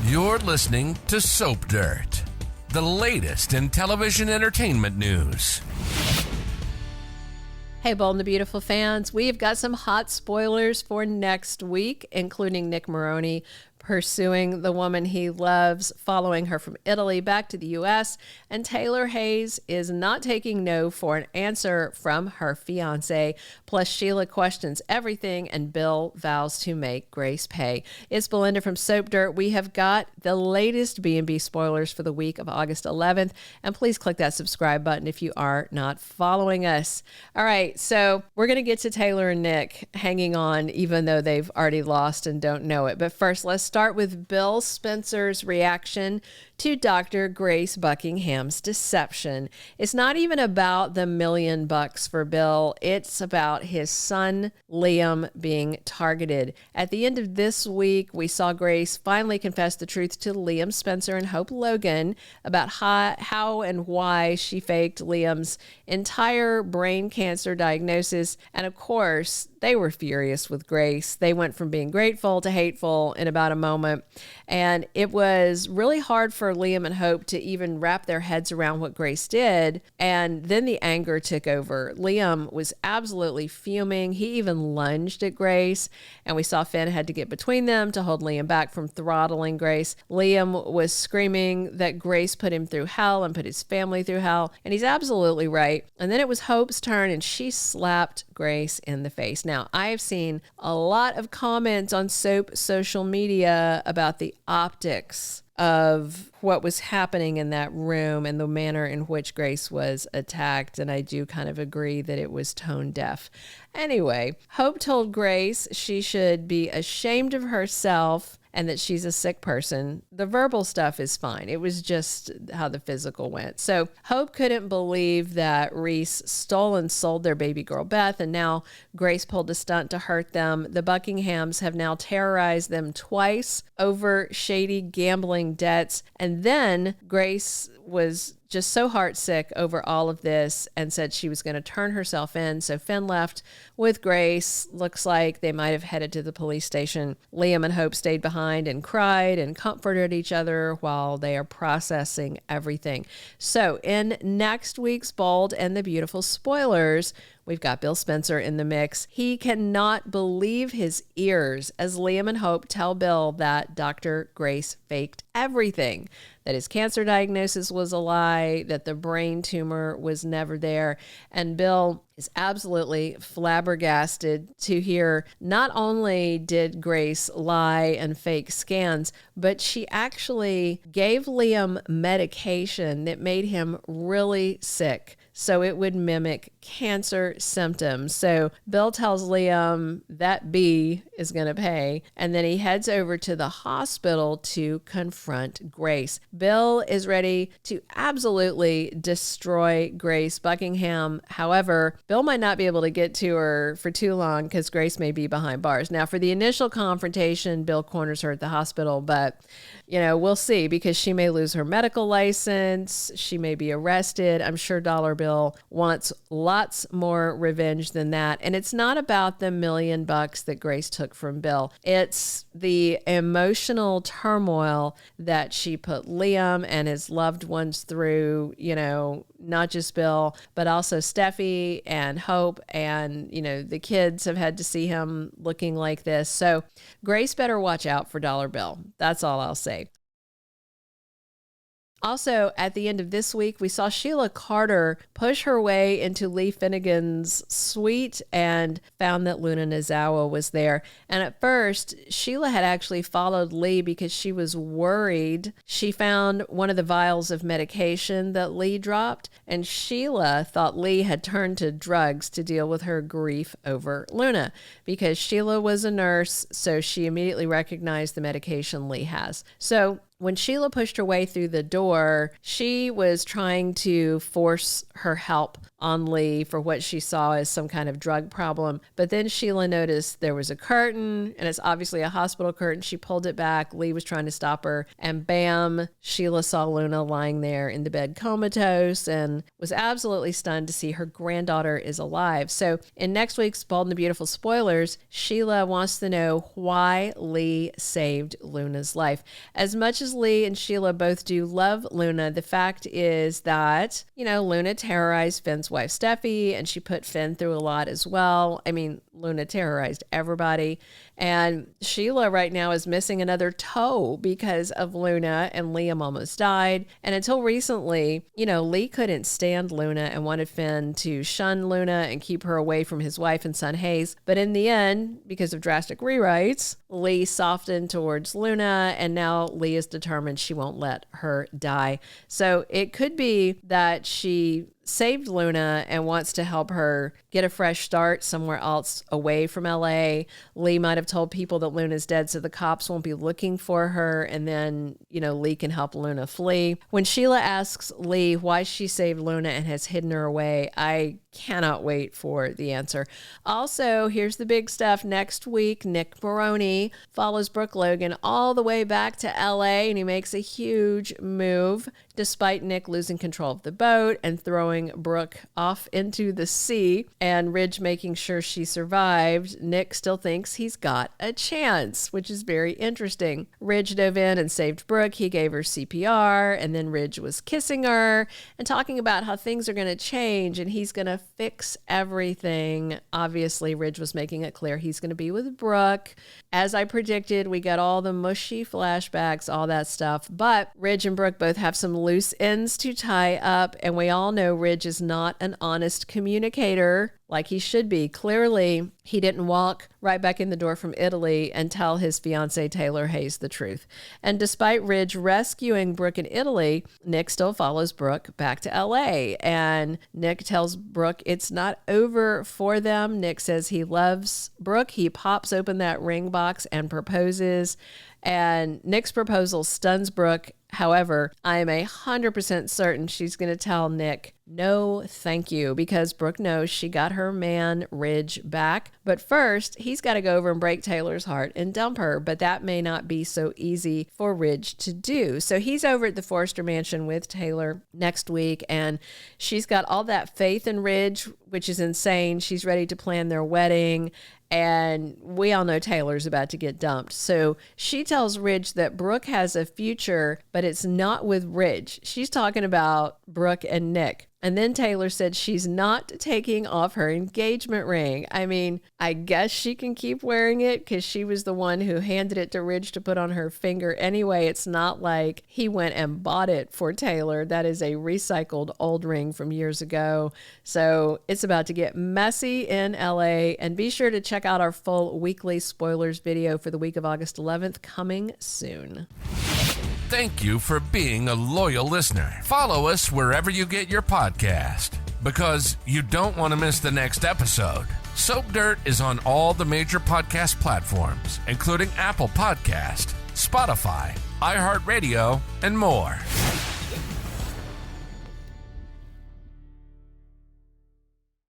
You're listening to Soap Dirt, the latest in television entertainment news. Hey, Bold and the Beautiful fans, we've got some hot spoilers for next week, including Nick Marone pursuing the woman he loves, following her from Italy back to the U.S., and Taylor Hayes is not taking no for an answer from her fiancé. Plus, Sheila questions everything, and Bill vows to make Grace pay. It's Belinda from Soap Dirt. We have got the latest B&B spoilers for the week of August 11th, and please click that subscribe button if you are not following us. All right, so we're going to get to Taylor and Nick hanging on, even though they've already lost and don't know it. But first, let's start with Bill Spencer's reaction to Dr. Grace Buckingham's deception. It's not even about the $1 million for Bill. It's about his son, Liam, being targeted. At the end of this week, we saw Grace finally confess the truth to Liam Spencer and Hope Logan about how and why she faked Liam's entire brain cancer diagnosis. And of course, they were furious with Grace. They went from being grateful to hateful in about a moment. And it was really hard for Liam and Hope to even wrap their heads around what Grace did. And then the anger took over. Liam was absolutely fuming. He even lunged at Grace. And we saw Finn had to get between them to hold Liam back from throttling Grace. Liam was screaming that Grace put him through hell and put his family through hell. And he's absolutely right. And then it was Hope's turn, and she slapped Grace in the face. Now, I have seen a lot of comments on Soap social media about the optics of what was happening in that room and the manner in which Grace was attacked. And I do kind of agree that it was tone deaf. Anyway, Hope told Grace she should be ashamed of herself and that she's a sick person. The verbal stuff is fine. It was just how the physical went. So Hope couldn't believe that Reese stole and sold their baby girl Beth, and now Grace pulled a stunt to hurt them. The Buckinghams have now terrorized them twice over shady gambling debts. And then Grace was just so heartsick over all of this and said she was going to turn herself in. So Finn left with Grace. Looks like they might have headed to the police station. Liam and Hope stayed behind and cried and comforted each other while they are processing everything. So in next week's Bold and the Beautiful spoilers, we've got Bill Spencer in the mix. He cannot believe his ears as Liam and Hope tell Bill that Dr. Grace faked everything, that his cancer diagnosis was a lie, that the brain tumor was never there. And Bill is absolutely flabbergasted to hear not only did Grace lie and fake scans, but she actually gave Liam medication that made him really sick, so it would mimic cancer symptoms. So Bill tells Liam that B is going to pay, and then he heads over to the hospital to confront Grace. Bill is ready to absolutely destroy Grace Buckingham. However, Bill might not be able to get to her for too long because Grace may be behind bars. Now, for the initial confrontation, Bill corners her at the hospital, but we'll see, because she may lose her medical license. She may be arrested. I'm sure Dollar Bill wants lots more revenge than that. And it's not about the $1 million that Grace took from Bill. It's the emotional turmoil that she put Liam and his loved ones through, not just Bill, but also Steffi and Hope. And, the kids have had to see him looking like this. So Grace better watch out for Dollar Bill. That's all I'll say. Also, at the end of this week, we saw Sheila Carter push her way into Li Finnegan's suite and found that Luna Nozawa was there. And at first, Sheila had actually followed Li because she was worried. She found one of the vials of medication that Li dropped, and Sheila thought Li had turned to drugs to deal with her grief over Luna, because Sheila was a nurse, so she immediately recognized the medication Li has. So when Sheila pushed her way through the door, she was trying to force her help on Li for what she saw as some kind of drug problem. But then Sheila noticed there was a curtain, and it's obviously a hospital curtain. She pulled it back. Li was trying to stop her, and bam, Sheila saw Luna lying there in the bed comatose and was absolutely stunned to see her granddaughter is alive. So in next week's Bold and the Beautiful spoilers, Sheila wants to know why Li saved Luna's life. As much as Li and Sheila both do love Luna, the fact is that, Luna terrorized Finn's wife, Steffi, and she put Finn through a lot as well. I mean, Luna terrorized everybody. And Sheila right now is missing another toe because of Luna, and Liam almost died. And until recently, Li couldn't stand Luna and wanted Finn to shun Luna and keep her away from his wife and son Hayes. But in the end, because of drastic rewrites, Li softened towards Luna, and now Li is determined she won't let her die. So it could be that she saved Luna and wants to help her get a fresh start somewhere else away from LA. Li might have told people that Luna's dead so the cops won't be looking for her, and then, Li can help Luna flee. When Sheila asks Li why she saved Luna and has hidden her away, I cannot wait for the answer. Also, here's the big stuff. Next week, Nick Marone follows Brooke Logan all the way back to LA, and he makes a huge move despite Nick losing control of the boat and throwing Brooke off into the sea and Ridge making sure she survived. Nick still thinks he's got a chance, which is very interesting. Ridge dove in and saved Brooke. He gave her CPR, and then Ridge was kissing her and talking about how things are going to change and he's going to fix everything. Obviously, Ridge was making it clear he's going to be with Brooke. As I predicted, we got all the mushy flashbacks, all that stuff, but Ridge and Brooke both have some loose ends to tie up, and we all know Ridge is not an honest communicator like he should be. Clearly, he didn't walk right back in the door from Italy and tell his fiancé Taylor Hayes the truth. And despite Ridge rescuing Brooke in Italy, Nick still follows Brooke back to LA. And Nick tells Brooke it's not over for them. Nick says he loves Brooke. He pops open that ring box and proposes. And Nick's proposal stuns Brooke. However, I am 100% certain she's going to tell Nick, no, thank you, because Brooke knows she got her man Ridge back. But first, he's got to go over and break Taylor's heart and dump her, but that may not be so easy for Ridge to do. So he's over at the Forrester Mansion with Taylor next week, and she's got all that faith in Ridge, which is insane. She's ready to plan their wedding. And we all know Taylor's about to get dumped. So she tells Ridge that Brooke has a future, but it's not with Ridge. She's talking about Brooke and Nick. And then Taylor said she's not taking off her engagement ring. I mean, I guess she can keep wearing it because she was the one who handed it to Ridge to put on her finger anyway. It's not like he went and bought it for Taylor. That is a recycled old ring from years ago. So it's about to get messy in LA. And be sure to check out our full weekly spoilers video for the week of August 11th coming soon. Thank you for being a loyal listener. Follow us wherever you get your podcast, because you don't want to miss the next episode. Soap Dirt is on all the major podcast platforms, including Apple Podcast, Spotify, iHeartRadio, and more.